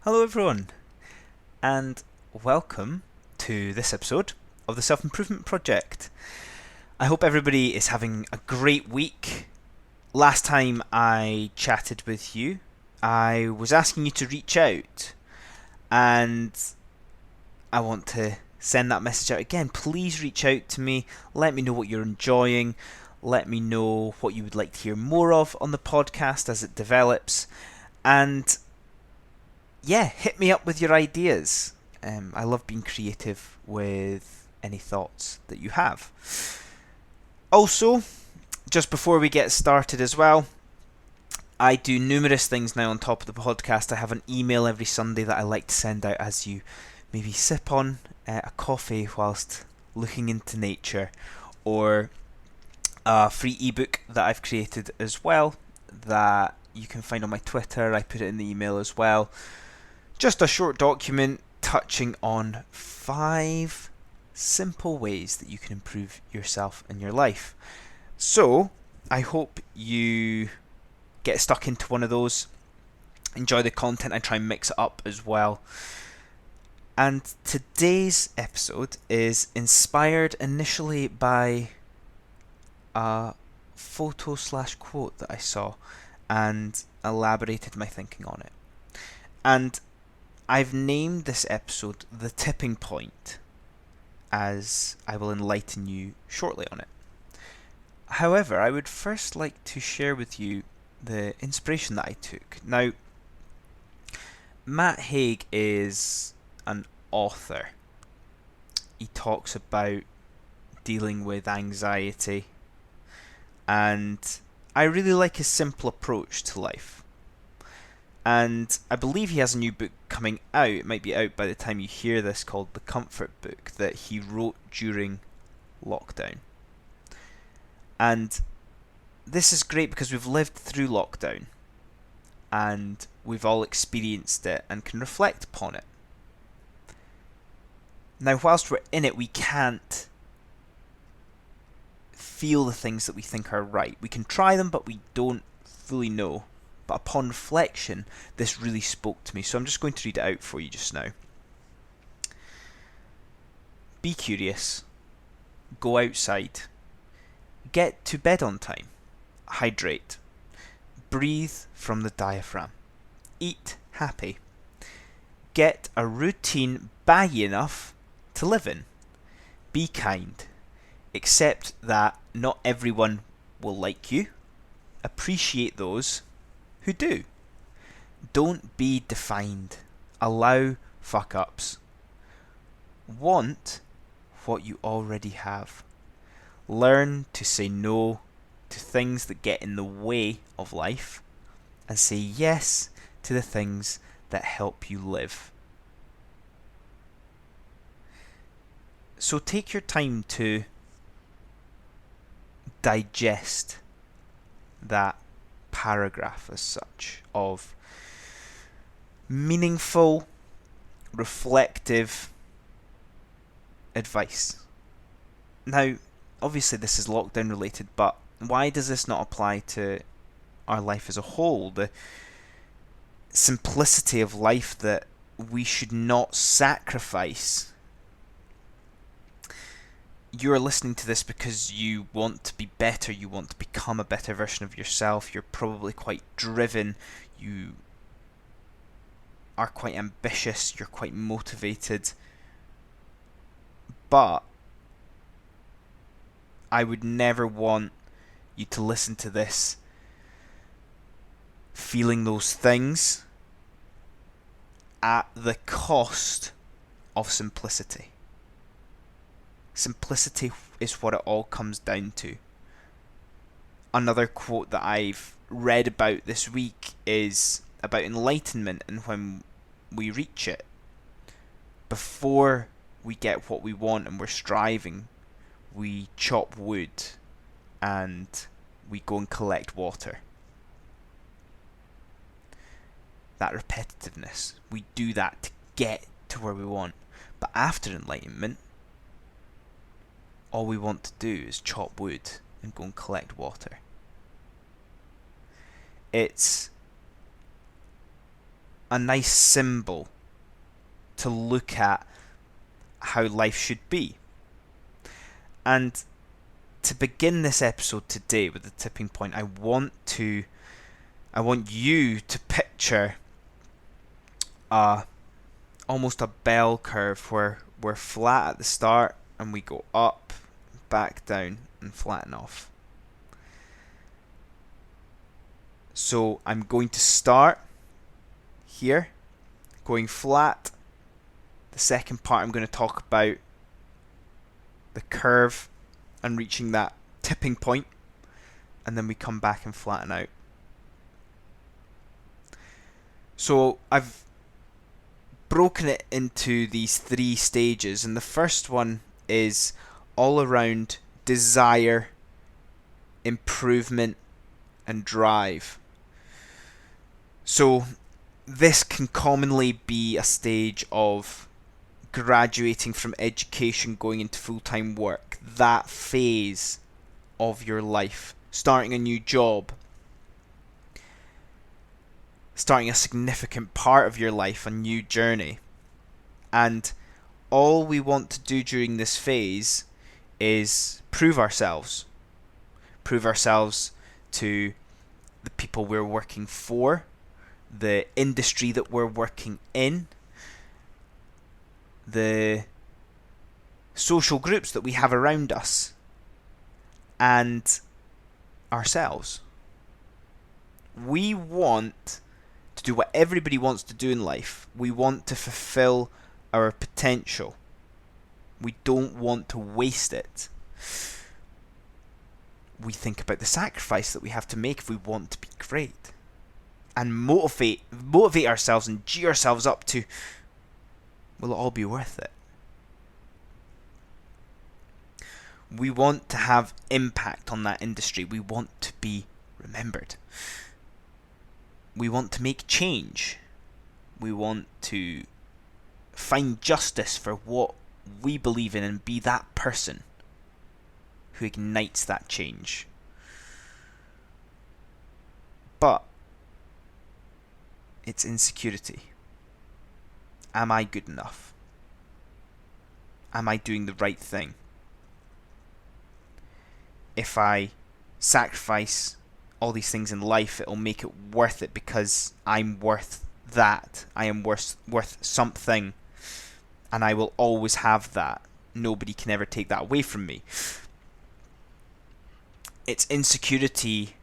Hello, everyone, and welcome to this episode of the Self Improvement Project. I hope everybody is having a great week. Last time I chatted with you, I was asking you to reach out, and I want to send that message out again. Please reach out to me, let me know what you're enjoying, let me know what you would like to hear more of on the podcast as it develops, and yeah, hit me up with your ideas. I love being creative with any thoughts that you have. Also, just before we get started as well, I do numerous things now on top of the podcast. I have an email every Sunday that I like to send out as you maybe sip on a coffee whilst looking into nature, or a free ebook that I've created as well that you can find on my Twitter. I put it in the email as well. Just a short document touching on 5 simple ways that you can improve yourself and your life. So, I hope you get stuck into one of those, enjoy the content, and try and mix it up as well. And today's episode is inspired initially by a photo/quote that I saw and elaborated my thinking on it. And I've named this episode The Tipping Point, as I will enlighten you shortly on it. However, I would first like to share with you the inspiration that I took. Now, Matt Haig is an author. He talks about dealing with anxiety, and I really like his simple approach to life. And I believe he has a new book coming out, it might be out by the time you hear this, called The Comfort Book, that he wrote during lockdown. And this is great because we've lived through lockdown and we've all experienced it and can reflect upon it. Now, whilst we're in it, we can't feel the things that we think are right. We can try them, but we don't fully know. But upon reflection, this really spoke to me. So I'm just going to read it out for you just now. Be curious. Go outside. Get to bed on time. Hydrate. Breathe from the diaphragm. Eat happy. Get a routine baggy enough to live in. Be kind. Accept that not everyone will like you. Appreciate those who do. Don't be defined. Allow fuck-ups. Want what you already have. Learn to say no to things that get in the way of life, and say yes to the things that help you live. So take your time to digest that paragraph as such of meaningful, reflective advice. Now, obviously this is lockdown related, but why does this not apply to our life as a whole? The simplicity of life that we should not sacrifice. You're listening to this because you want to be better, you want to become a better version of yourself, you're probably quite driven, you are quite ambitious, you're quite motivated. But I would never want you to listen to this feeling those things at the cost of simplicity. Simplicity is what it all comes down to. Another quote that I've read about this week is about enlightenment, and when we reach it, before we get what we want and we're striving, we chop wood and we go and collect water. That repetitiveness, we do that to get to where we want. But after enlightenment, all we want to do is chop wood and go and collect water. It's a nice symbol to look at how life should be. And to begin this episode today with the tipping point, I want you to picture almost a bell curve where we're flat at the start and we go up, back down and flatten off. So I'm going to start here, going flat. The second part I'm going to talk about the curve and reaching that tipping point, and then we come back and flatten out. So I've broken it into these 3 stages, and the first one is all around desire, improvement and drive. So this can commonly be a stage of graduating from education, going into full-time work, that phase of your life, starting a new job, starting a significant part of your life, a new journey. And all we want to do during this phase is prove ourselves to the people we're working for, the industry that we're working in, the social groups that we have around us, and ourselves. We want to do what everybody wants to do in life. We want to fulfill our potential. We don't want to waste it. We think about the sacrifice that we have to make if we want to be great, and motivate ourselves and G ourselves up to, will it all be worth it? We want to have impact on that industry. We want to be remembered. We want to make change. We want to find justice for what we believe in and be that person who ignites that change. But it's insecurity. Am I good enough? Am I doing the right thing? If I sacrifice all these things in life, it'll make it worth it because I'm worth that. I am worth something, and I will always have that. Nobody can ever take that away from me. It's insecurity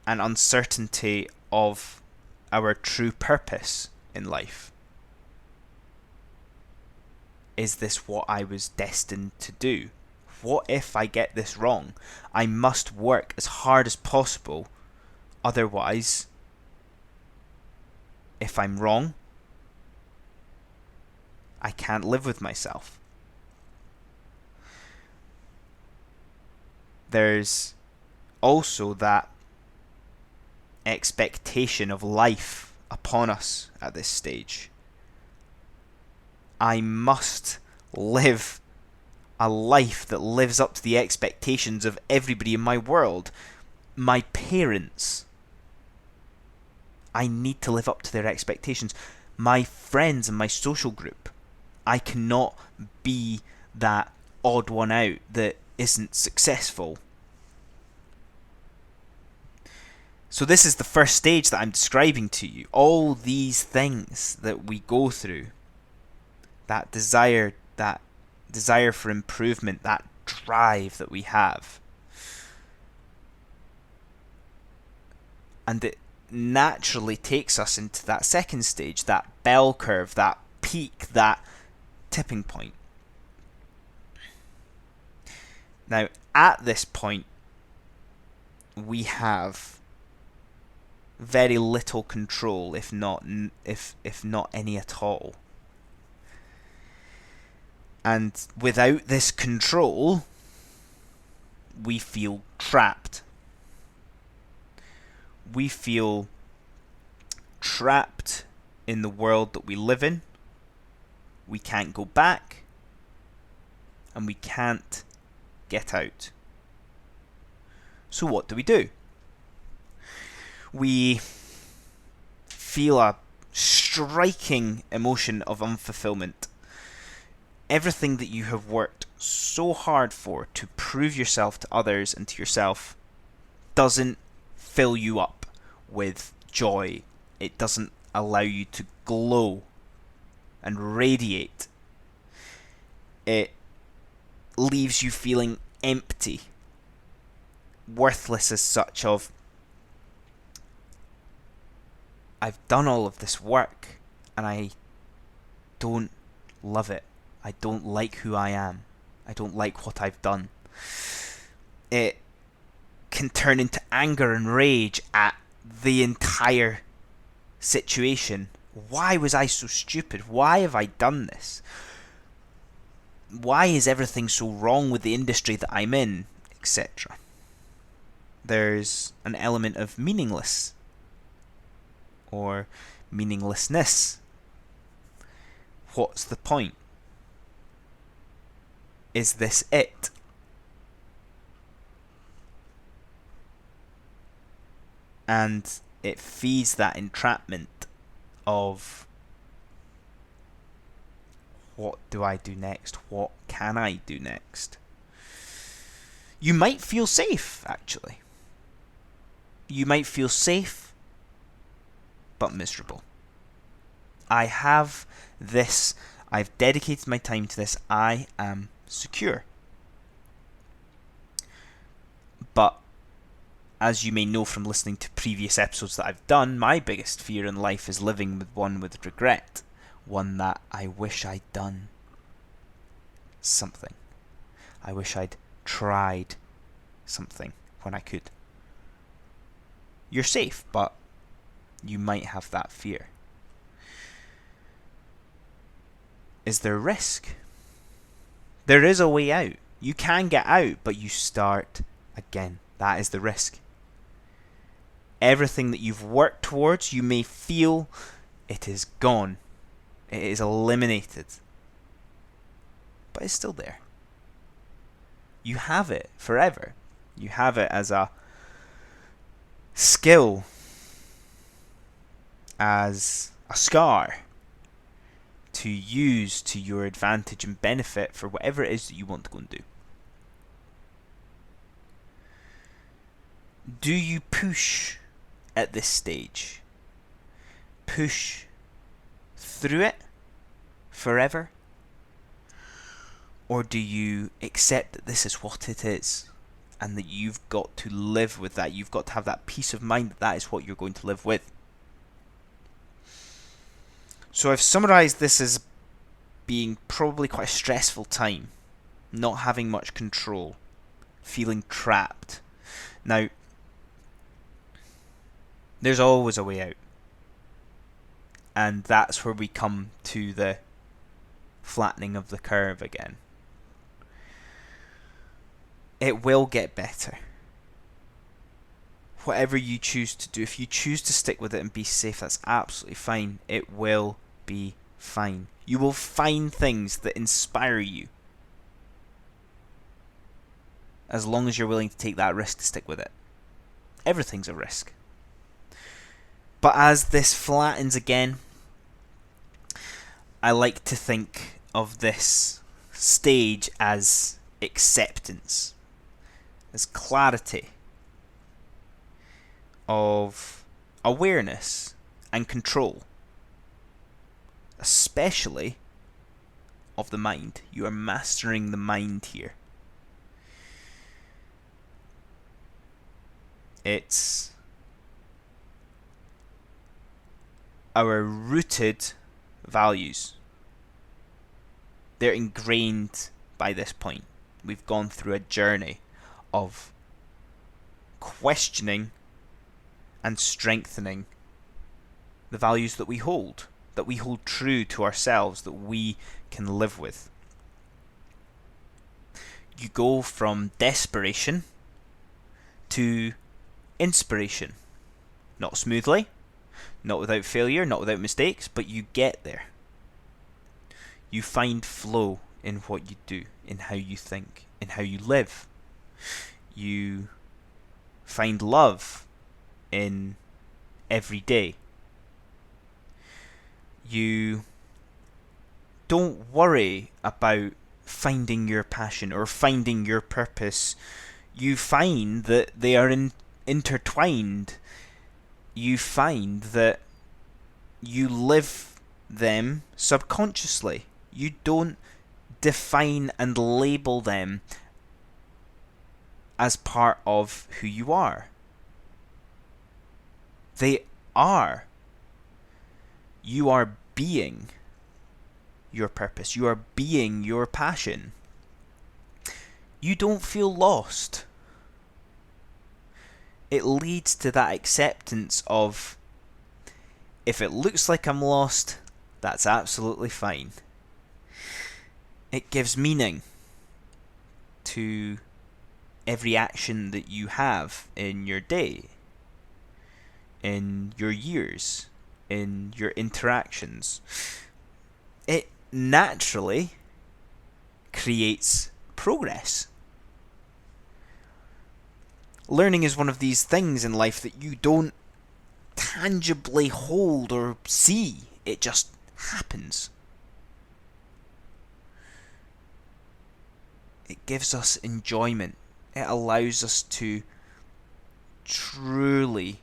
and uncertainty of our true purpose in life. Is this what I was destined to do? What if I get this wrong? I must work as hard as possible. Otherwise, if I'm wrong, I can't live with myself. There's also that expectation of life upon us at this stage. I must live a life that lives up to the expectations of everybody in my world. My parents, I need to live up to their expectations. My friends and my social group, I cannot be that odd one out that isn't successful. So this is the first stage that I'm describing to you. All these things that we go through, that desire for improvement, that drive that we have. And it naturally takes us into that second stage, that bell curve, that peak, that tipping point. Now, at this point, we have very little control, if not any at all. And without this control, we feel trapped. We feel trapped in the world that we live in. We can't go back, and we can't get out. So what do? We feel a striking emotion of unfulfillment. Everything that you have worked so hard for to prove yourself to others and to yourself doesn't fill you up with joy. It doesn't allow you to glow and radiate. It leaves you feeling empty, worthless as such of, I've done all of this work and I don't love it. I don't like who I am. I don't like what I've done. It can turn into anger and rage at the entire situation. Why was I so stupid? Why have I done this? Why is everything so wrong with the industry that I'm in, etc.? There's an element of meaningless or meaninglessness. What's the point? Is this it? And it feeds that entrapment of, what do I do next? What can I do next? You might feel safe, actually. You might feel safe, but miserable. I have this. I've dedicated my time to this. I am secure. But as you may know from listening to previous episodes that I've done, my biggest fear in life is living with regret. One that I wish I'd done something. I wish I'd tried something when I could. You're safe, but you might have that fear. Is there risk? There is a way out. You can get out, but you start again. That is the risk. Everything that you've worked towards, you may feel it is gone. It is eliminated. But it's still there. You have it forever. You have it as a skill, as a scar to use to your advantage and benefit for whatever it is that you want to go and do. Do you push at this stage? Push through it forever? Or do you accept that this is what it is and that you've got to live with that? You've got to have that peace of mind that that is what you're going to live with. So I've summarised this as being probably quite a stressful time, not having much control, feeling trapped. Now, there's always a way out. And that's where we come to the flattening of the curve again. It will get better. Whatever you choose to do, if you choose to stick with it and be safe, that's absolutely fine. It will be fine. You will find things that inspire you, as long as you're willing to take that risk to stick with it. Everything's a risk. But as this flattens again, I like to think of this stage as acceptance, as clarity of awareness and control, especially of the mind. You are mastering the mind here. It's our rooted values. They're ingrained by this point. We've gone through a journey of questioning and strengthening the values that we hold true to ourselves, that we can live with. You go from desperation to inspiration. Not smoothly, not without failure, not without mistakes, but you get there. You find flow in what you do, in how you think, in how you live. You find love in every day. You don't worry about finding your passion or finding your purpose. You find that they are intertwined. You find that you live them subconsciously. You don't define and label them as part of who you are. They are. You are being your purpose. You are being your passion. You don't feel lost. It leads to that acceptance of, if it looks like I'm lost, that's absolutely fine. It gives meaning to every action that you have in your day, in your years, in your interactions. It naturally creates progress. Learning is one of these things in life that you don't tangibly hold or see. It just happens. It gives us enjoyment. It allows us to truly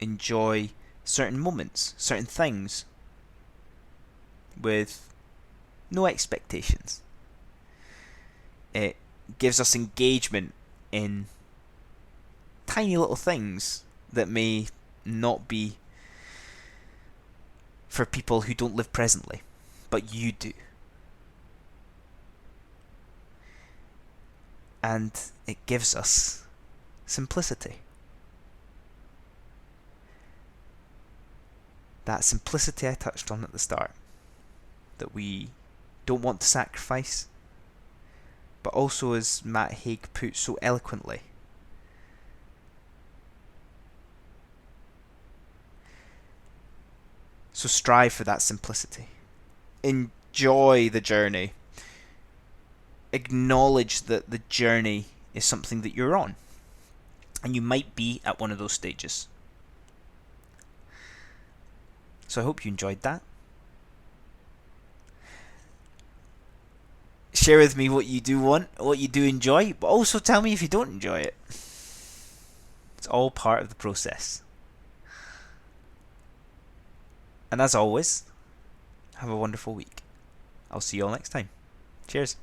enjoy certain moments, certain things, with no expectations. It gives us engagement in tiny little things that may not be for people who don't live presently, but you do. And it gives us simplicity. That simplicity I touched on at the start, that we don't want to sacrifice, but also, as Matt Haig put so eloquently, so strive for that simplicity. Enjoy the journey. Acknowledge that the journey is something that you're on, and you might be at one of those stages. So I hope you enjoyed that. Share with me what you do want, what you do enjoy, but also tell me if you don't enjoy it. It's all part of the process. And as always, have a wonderful week. I'll see you all next time. Cheers.